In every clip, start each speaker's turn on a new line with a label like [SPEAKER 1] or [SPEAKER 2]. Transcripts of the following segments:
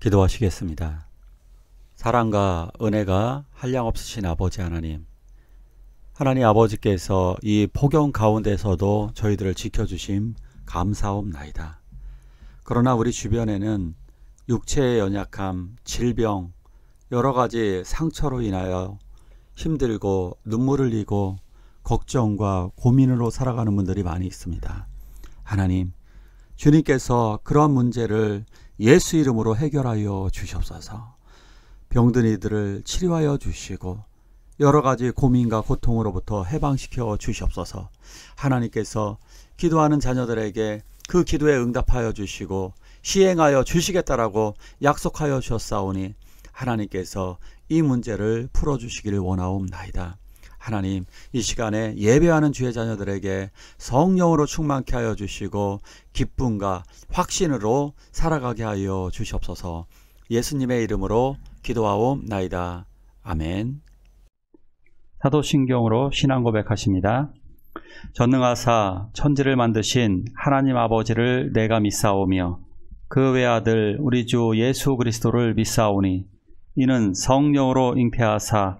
[SPEAKER 1] 기도하시겠습니다. 사랑과 은혜가 한량없으신 아버지 하나님, 하나님 아버지께서 이 폭염 가운데서도 저희들을 지켜주심 감사옵나이다. 그러나 우리 주변에는 육체의 연약함, 질병, 여러가지 상처로 인하여 힘들고 눈물을 흘리고 걱정과 고민으로 살아가는 분들이 많이 있습니다. 하나님, 주님께서 그러한 문제를 예수 이름으로 해결하여 주시옵소서. 병든 이들을 치료하여 주시고 여러가지 고민과 고통으로부터 해방시켜 주시옵소서. 하나님께서 기도하는 자녀들에게 그 기도에 응답하여 주시고 시행하여 주시겠다라고 약속하여 주셨사오니 하나님께서 이 문제를 풀어주시기를 원하옵나이다. 하나님, 이 시간에 예배하는 주의 자녀들에게 성령으로 충만케 하여 주시고 기쁨과 확신으로 살아가게 하여 주시옵소서. 예수님의 이름으로 기도하옵나이다. 아멘. 사도신경으로 신앙 고백하십니다. 전능하사 천지를 만드신 하나님 아버지를 내가 믿사오며 그 외아들 우리 주 예수 그리스도를 믿사오니 이는 성령으로 잉태하사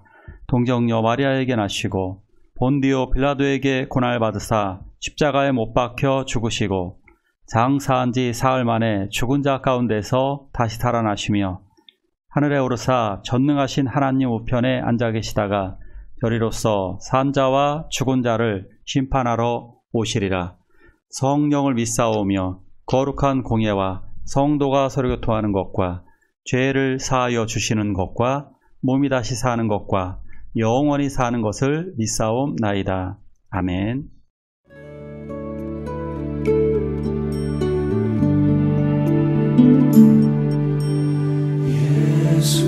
[SPEAKER 1] 동정녀 마리아에게 나시고 본디오 빌라도에게 고난받으사 십자가에 못 박혀 죽으시고 장사한 지 사흘 만에 죽은 자 가운데서 다시 살아나시며 하늘에 오르사 전능하신 하나님 우편에 앉아 계시다가 저리로서 산 자와 죽은 자를 심판하러 오시리라. 성령을 믿사오며 거룩한 공예와 성도가 서로 교통하는 것과 죄를 사하여 주시는 것과 몸이 다시 사는 것과 영원히 사는 것을 믿사옵나이다. 아멘.
[SPEAKER 2] 예수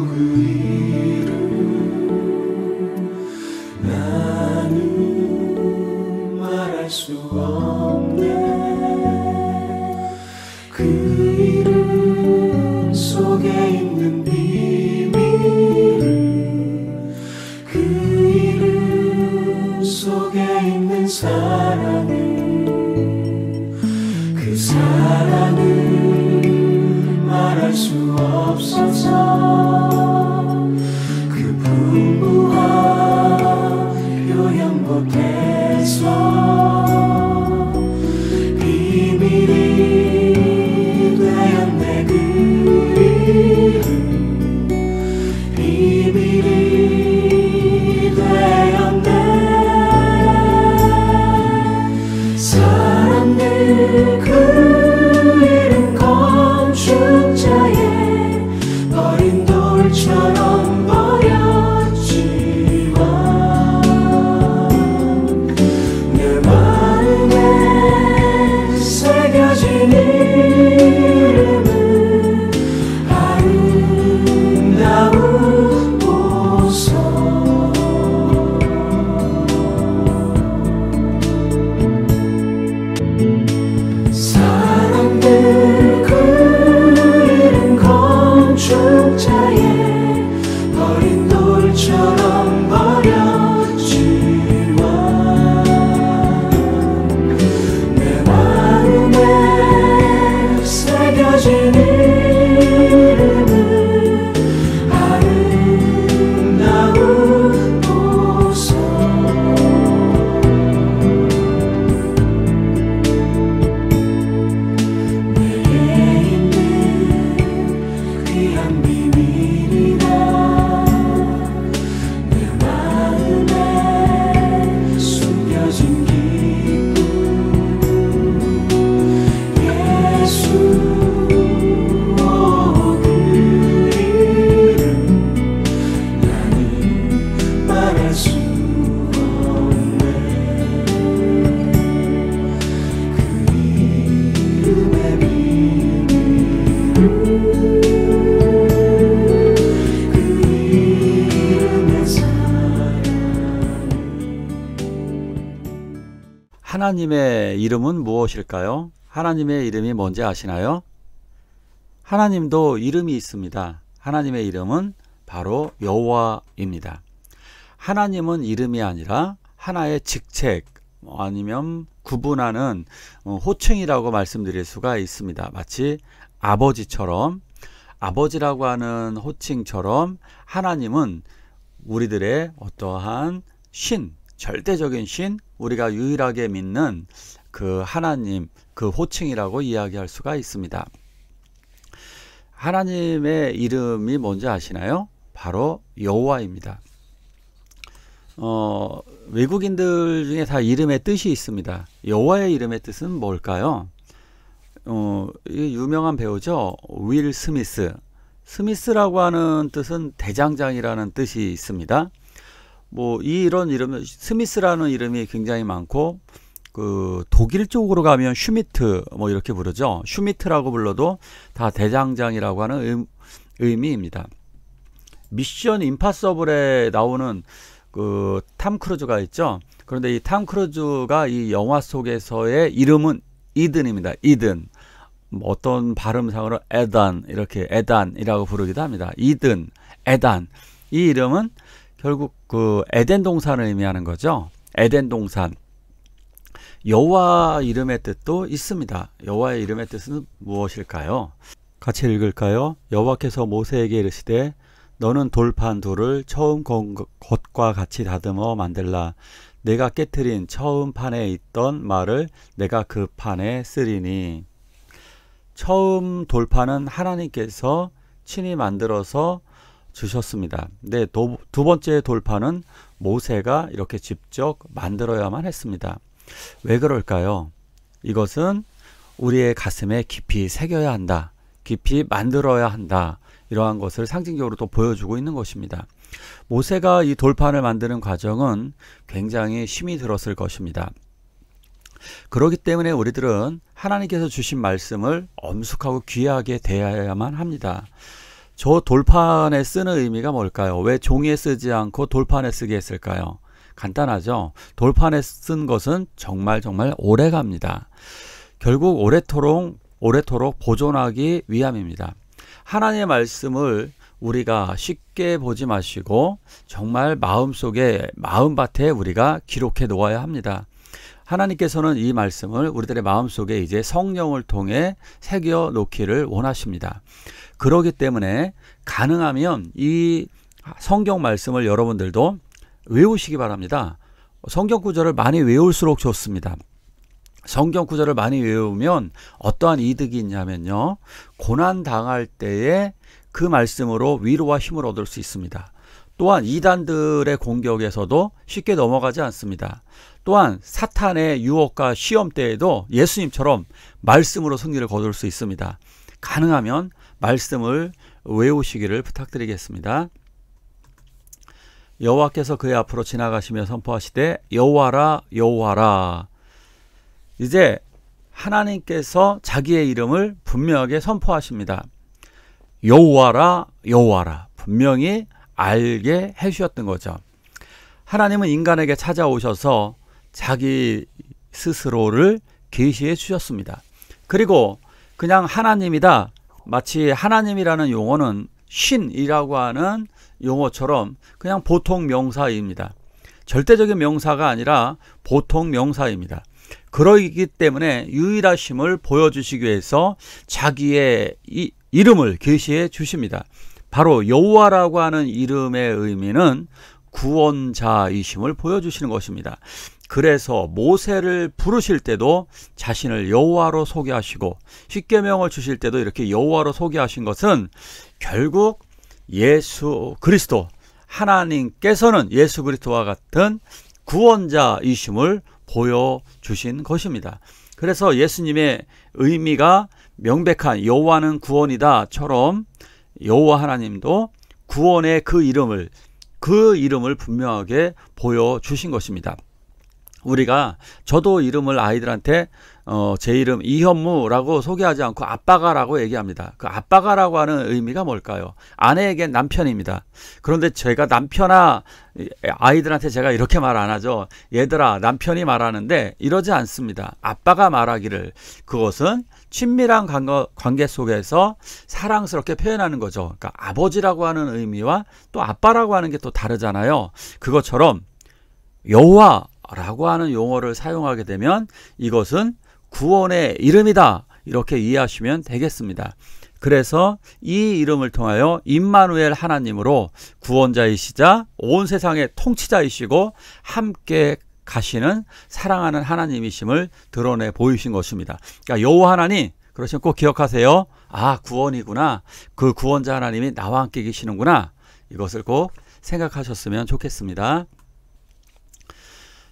[SPEAKER 2] 그 이름 나는 말할 수 없네. 그 이름 속에 있는 그 이름 속에 있는 사랑은 그 사랑은 말할 수 없어서 그 풍부한 표현 못해서 비밀이 되었네. 그 이름 비밀이 되었네. 사람들 그 이름 건축자의 버린 돌처럼 버렸지만 내 마음에 새겨진 이름은 아름다운 사람들 그 이름 건축자의 버린 돌처럼 버렸지만 내 마음에 새겨진 이름은 아름다운 보석.
[SPEAKER 1] 하나님의 이름은 무엇일까요? 하나님의 이름이 뭔지 아시나요? 하나님도 이름이 있습니다. 하나님의 이름은 바로 여호와입니다. 하나님은 이름이 아니라 하나의 직책 아니면 구분하는 호칭이라고 말씀드릴 수가 있습니다. 마치
[SPEAKER 3] 아버지처럼, 아버지라고 하는 호칭처럼 하나님은 우리들의 어떠한 신, 절대적인 신, 우리가 유일하게 믿는 그 하나님, 그 호칭이라고 이야기할 수가 있습니다. 하나님의 이름이 뭔지 아시나요? 바로 여호와입니다. 외국인들 중에 다 이름의 뜻이 있습니다. 여호와의 이름의 뜻은 뭘까요? 유명한 배우죠. 윌 스미스. 스미스라고 하는 뜻은 대장장이라는 뜻이 있습니다. 이런 이름, 스미스라는 이름이 굉장히 많고, 독일 쪽으로 가면 슈미트, 이렇게 부르죠. 슈미트라고 불러도 다 대장장이라고 하는 의미입니다. 미션 임파서블에 나오는 탐 크루즈가 있죠. 그런데 이 탐 크루즈가 이 영화 속에서의 이름은 이든입니다. 이든. 어떤 발음상으로 에단, 이렇게 에단이라고 부르기도 합니다. 이든, 에단. 이 이름은 결국 에덴 동산을 의미하는 거죠. 에덴 동산. 여호와 이름의 뜻도 있습니다. 여호와의 이름의 뜻은 무엇일까요? 같이 읽을까요? 여호와께서 모세에게 이르시되 너는 돌판 둘을 처음 것과 같이 다듬어 만들라. 내가 깨트린 처음 판에 있던 말을 내가 그 판에 쓰리니. 처음 돌판은 하나님께서 친히 만들어서 주셨습니다. 근데 두 번째 돌판은 모세가 이렇게 직접 만들어야만 했습니다. 왜 그럴까요? 이것은 우리의 가슴에 깊이 새겨야 한다. 깊이 만들어야 한다. 이러한 것을 상징적으로 또 보여주고 있는 것입니다. 모세가 이 돌판을 만드는 과정은 굉장히 힘이 들었을 것입니다. 그렇기 때문에 우리들은 하나님께서 주신 말씀을 엄숙하고 귀하게 대해야만 합니다. 저 돌판에 쓰는 의미가 뭘까요? 왜 종이에 쓰지 않고 돌판에 쓰게 했을까요? 간단하죠. 돌판에 쓴 것은 정말 오래 갑니다. 결국 오래도록 보존하기 위함입니다. 하나님의 말씀을 우리가 쉽게 보지 마시고 정말 마음속에, 마음밭에 우리가 기록해 놓아야 합니다. 하나님께서는 이 말씀을 우리들의 마음속에 이제 성령을 통해 새겨 놓기를 원하십니다. 그렇기 때문에 가능하면 이 성경 말씀을 여러분들도 외우시기 바랍니다. 성경 구절을 많이 외울수록 좋습니다. 성경 구절을 많이 외우면 어떠한 이득이 있냐면요. 고난 당할 때에 그 말씀으로 위로와 힘을 얻을 수 있습니다. 또한 이단들의 공격에서도 쉽게 넘어가지 않습니다. 또한 사탄의 유혹과 시험 때에도 예수님처럼 말씀으로 승리를 거둘 수 있습니다. 가능하면 말씀을 외우시기를 부탁드리겠습니다. 여호와께서 그의 앞으로 지나가시며 선포하시되 여호와라 여호와라. 이제 하나님께서 자기의 이름을 분명하게 선포하십니다. 여호와라 여호와라. 분명히 알게 해주셨던 거죠. 하나님은 인간에게 찾아오셔서 자기 스스로를 계시해 주셨습니다. 그리고 그냥 하나님이다. 마치 하나님이라는 용어는 신이라고 하는 용어처럼 그냥 보통 명사입니다. 절대적인 명사가 아니라 보통 명사입니다. 그러기 때문에 유일하심을 보여주시기 위해서 자기의 이름을 계시해 주십니다. 바로 여호와라고 하는 이름의 의미는 구원자이심을 보여주시는 것입니다. 그래서 모세를 부르실 때도 자신을 여호와로 소개하시고 십계명을 주실 때도 이렇게 여호와로 소개하신 것은 결국 예수 그리스도, 하나님께서는 예수 그리스도와 같은 구원자이심을 보여주신 것입니다. 그래서 예수님의 의미가 명백한 여호와는 구원이다처럼 여호와 하나님도 구원의 그 이름을 분명하게 보여주신 것입니다. 저도 이름을 아이들한테 제 이름 이현무라고 소개하지 않고 아빠가라고 얘기합니다. 그 아빠가라고 하는 의미가 뭘까요? 아내에겐 남편입니다. 그런데 제가 아이들한테 제가 이렇게 말 안 하죠. 얘들아, 남편이 말하는데 이러지 않습니다. 아빠가 말하기를, 그것은 친밀한 관계 속에서 사랑스럽게 표현하는 거죠. 그러니까 아버지라고 하는 의미와 또 아빠라고 하는 게 또 다르잖아요. 그것처럼 여호와라고 하는 용어를 사용하게 되면 이것은 구원의 이름이다, 이렇게 이해하시면 되겠습니다. 그래서 이 이름을 통하여 임마누엘 하나님으로 구원자이시자 온 세상의 통치자이시고 함께 가시는 사랑하는 하나님이심을 드러내 보이신 것입니다. 그러니까 여호와 하나님, 그러시면 꼭 기억하세요. 아, 구원이구나. 그 구원자 하나님이 나와 함께 계시는구나. 이것을 꼭 생각하셨으면 좋겠습니다.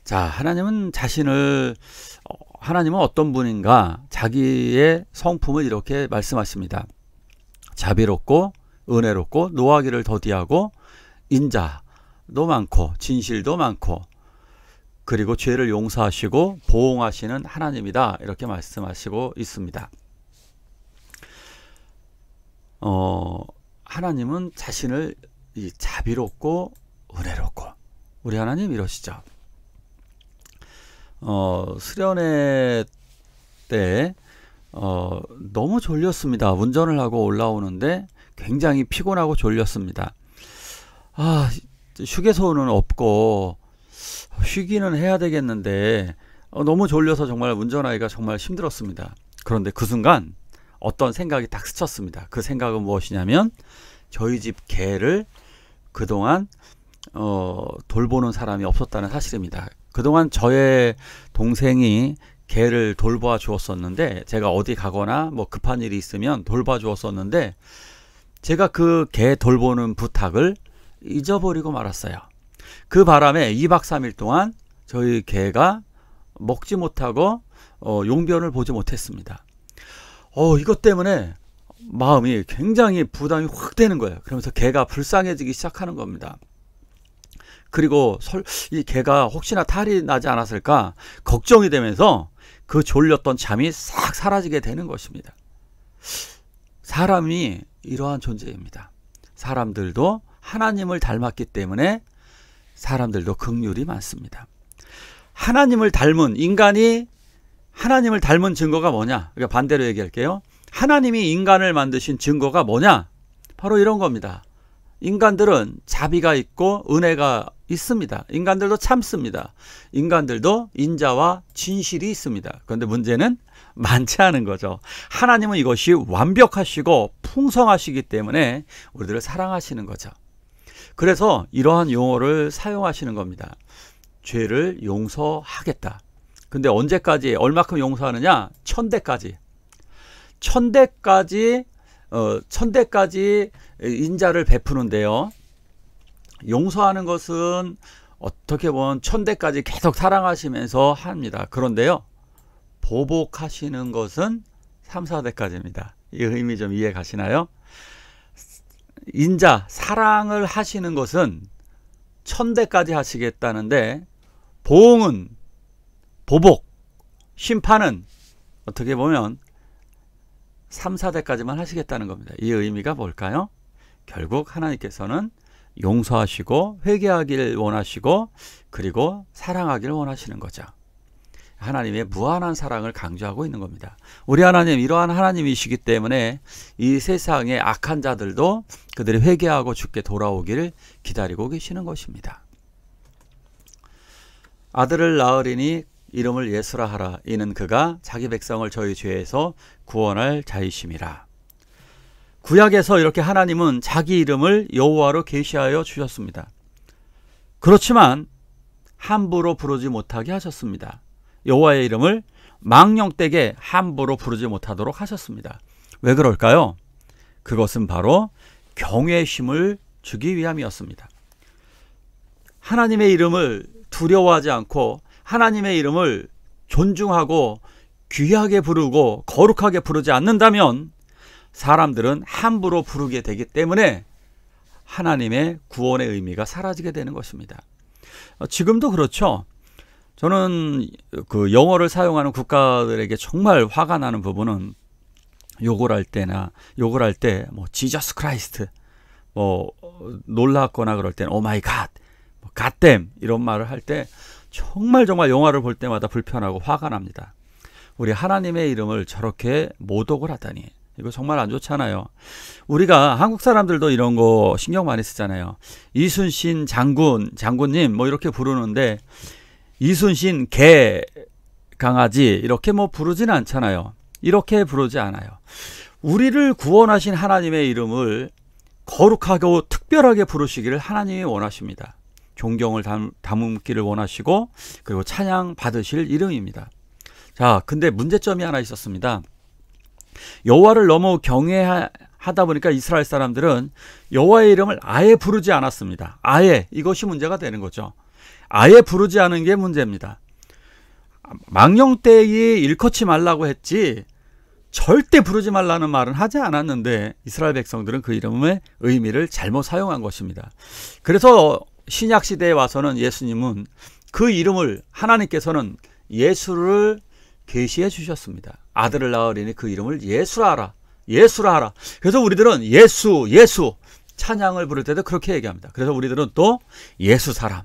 [SPEAKER 3] 자, 하나님은 어떤 분인가? 자기의 성품을 이렇게 말씀하십니다. 자비롭고 은혜롭고 노하기를 더디하고 인자도 많고 진실도 많고 그리고 죄를 용서하시고 보응하시는 하나님이다. 이렇게 말씀하시고 있습니다. 하나님은 자신을 자비롭고 은혜롭고, 우리 하나님 이러시죠. 수련회 때 너무 졸렸습니다. 운전을 하고 올라오는데 굉장히 피곤하고 졸렸습니다. 휴게소는 없고 쉬기는 해야 되겠는데 너무 졸려서 정말 운전하기가 정말 힘들었습니다. 그런데 그 순간 어떤 생각이 딱 스쳤습니다. 그 생각은 무엇이냐면 저희 집 개를 그동안 돌보는 사람이 없었다는 사실입니다. 그동안 저의 동생이 개를 돌봐 주었었는데, 제가 어디 가거나 뭐 급한 일이 있으면 돌봐 주었었는데, 제가 그 개 돌보는 부탁을 잊어버리고 말았어요. 그 바람에 2박 3일 동안 저희 개가 먹지 못하고 용변을 보지 못했습니다. 이것 때문에 마음이 굉장히 부담이 확 되는 거예요. 그러면서 개가 불쌍해지기 시작하는 겁니다. 그리고 이 개가 혹시나 탈이 나지 않았을까 걱정이 되면서 그 졸렸던 잠이 싹 사라지게 되는 것입니다. 사람이 이러한 존재입니다. 사람들도 하나님을 닮았기 때문에 사람들도 긍휼이 많습니다. 하나님을 닮은 인간이 하나님을 닮은 증거가 뭐냐? 그러니까 반대로 얘기할게요. 하나님이 인간을 만드신 증거가 뭐냐? 바로 이런 겁니다. 인간들은 자비가 있고 은혜가 있습니다. 인간들도 참습니다. 인간들도 인자와 진실이 있습니다. 그런데 문제는 많지 않은 거죠. 하나님은 이것이 완벽하시고 풍성하시기 때문에 우리들을 사랑하시는 거죠. 그래서 이러한 용어를 사용하시는 겁니다. 죄를 용서하겠다. 근데 언제까지, 얼마큼 용서하느냐? 천대까지 인자를 베푸는데요. 용서하는 것은 어떻게 보면 천대까지 계속 사랑하시면서 합니다. 그런데요, 보복하시는 것은 3, 4대까지입니다. 이 의미 좀 이해 가시나요? 인자, 사랑을 하시는 것은 1000대까지 하시겠다는데, 보응은, 보복, 심판은 어떻게 보면 3, 4대까지만 하시겠다는 겁니다. 이 의미가 뭘까요? 결국 하나님께서는 용서하시고 회개하기를 원하시고 그리고 사랑하기를 원하시는 거죠. 하나님의 무한한 사랑을 강조하고 있는 겁니다. 우리 하나님, 이러한 하나님이시기 때문에 이 세상의 악한 자들도 그들이 회개하고 주께 돌아오기를 기다리고 계시는 것입니다. 아들을 낳으리니 이름을 예수라 하라. 이는 그가 자기 백성을 저희 죄에서 구원할 자이심이라. 구약에서 이렇게 하나님은 자기 이름을 여호와로 계시하여 주셨습니다. 그렇지만 함부로 부르지 못하게 하셨습니다. 여호와의 이름을 망령되게 함부로 부르지 못하도록 하셨습니다. 왜 그럴까요? 그것은 바로 경외심을 주기 위함이었습니다. 하나님의 이름을 두려워하지 않고 하나님의 이름을 존중하고 귀하게 부르고 거룩하게 부르지 않는다면 사람들은 함부로 부르게 되기 때문에 하나님의 구원의 의미가 사라지게 되는 것입니다. 지금도 그렇죠. 저는 그 영어를 사용하는 국가들에게 정말 화가 나는 부분은 욕을 할 때 뭐 지저스 크라이스트, 뭐 놀랐거나 그럴 때는 오 마이 갓, 갓댐 이런 말을 할 때 정말 영화를 볼 때마다 불편하고 화가 납니다. 우리 하나님의 이름을 저렇게 모독을 하다니, 이거 정말 안 좋잖아요. 우리가 한국 사람들도 이런 거 신경 많이 쓰잖아요. 이순신 장군님 뭐 이렇게 부르는데 이순신 개 강아지 이렇게 뭐 부르지는 않잖아요. 이렇게 부르지 않아요. 우리를 구원하신 하나님의 이름을 거룩하고 특별하게 부르시기를 하나님이 원하십니다. 존경을 담기를 원하시고 그리고 찬양 받으실 이름입니다. 자, 근데 문제점이 하나 있었습니다. 여호와를 너무 경외하다 보니까 이스라엘 사람들은 여호와의 이름을 아예 부르지 않았습니다. 아예, 이것이 문제가 되는 거죠. 아예 부르지 않은 게 문제입니다. 망령되이 일컫지 말라고 했지 절대 부르지 말라는 말은 하지 않았는데 이스라엘 백성들은 그 이름의 의미를 잘못 사용한 것입니다. 그래서 신약시대에 와서는 예수님은 그 이름을, 하나님께서는 예수를 계시해 주셨습니다. 아들을 낳으리니 그 이름을 예수라 하라. 예수라 하라. 그래서 우리들은 예수, 예수 찬양을 부를 때도 그렇게 얘기합니다. 그래서 우리들은 또 예수 사람.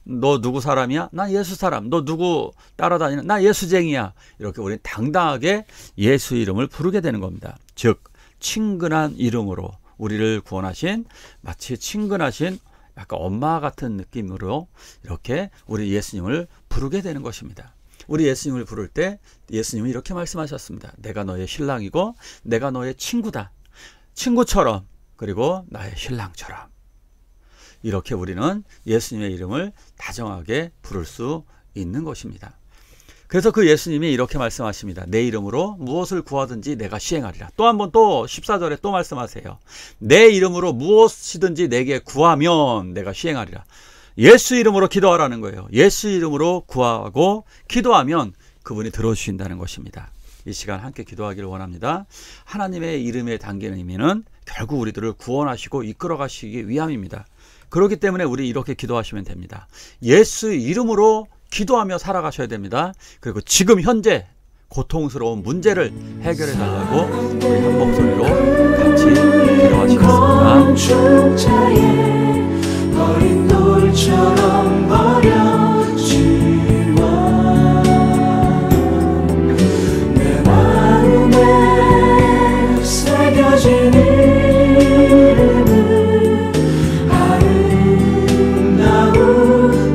[SPEAKER 3] 너 누구 사람이야? 나 예수 사람. 너 누구 따라다니는? 나 예수쟁이야. 이렇게 우리는 당당하게 예수 이름을 부르게 되는 겁니다. 즉 친근한 이름으로 우리를 구원하신, 마치 친근하신 약간 엄마 같은 느낌으로 이렇게 우리 예수님을 부르게 되는 것입니다. 우리 예수님을 부를 때 예수님은 이렇게 말씀하셨습니다. 내가 너의 신랑이고 내가 너의 친구다. 친구처럼, 그리고 나의 신랑처럼. 이렇게 우리는 예수님의 이름을 다정하게 부를 수 있는 것입니다. 그래서 그 예수님이 이렇게 말씀하십니다. 내 이름으로 무엇을 구하든지 내가 시행하리라. 또 한 번 또 14절에 또 말씀하세요. 내 이름으로 무엇이든지 내게 구하면 내가 시행하리라. 예수 이름으로 기도하라는 거예요. 예수 이름으로 구하고 기도하면 그분이 들어주신다는 것입니다. 이 시간 함께 기도하기를 원합니다. 하나님의 이름에 담기는 의미는 결국 우리들을 구원하시고 이끌어 가시기 위함입니다. 그렇기 때문에 우리 이렇게 기도하시면 됩니다. 예수 이름으로 기도하며 살아가셔야 됩니다. 그리고 지금 현재 고통스러운 문제를 해결해 달라고 우리 한 목소리로 같이 기도하시겠습니다.
[SPEAKER 2] 어린 돌처럼 버려지만 내 마음에 새겨진 이름은 아름다운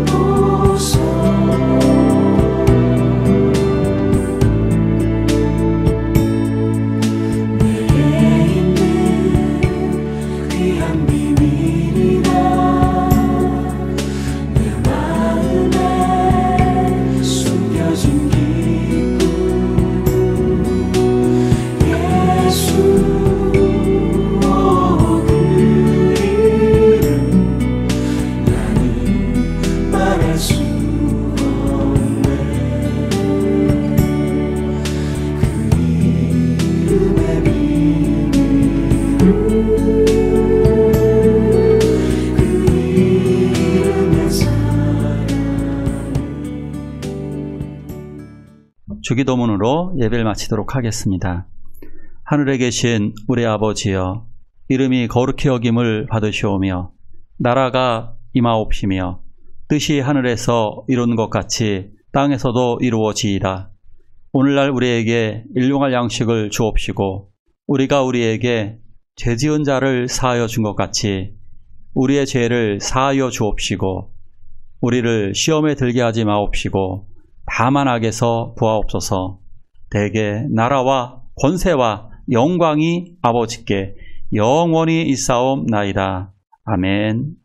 [SPEAKER 2] 보석 내게 있는 귀한 비밀이다.
[SPEAKER 1] 주기도문으로 예배를 마치도록 하겠습니다. 하늘에 계신 우리 아버지여, 이름이 거룩히 여김을 받으시오며 나라가 임하옵시며 뜻이 하늘에서 이룬 것 같이 땅에서도 이루어지이다. 오늘날 우리에게 일용할 양식을 주옵시고 우리가 우리에게 죄지은 자를 사하여 준 것 같이 우리의 죄를 사하여 주옵시고 우리를 시험에 들게 하지 마옵시고 다만 악에서 구하옵소서. 대개 나라와 권세와 영광이 아버지께 영원히 있사옵나이다. 아멘.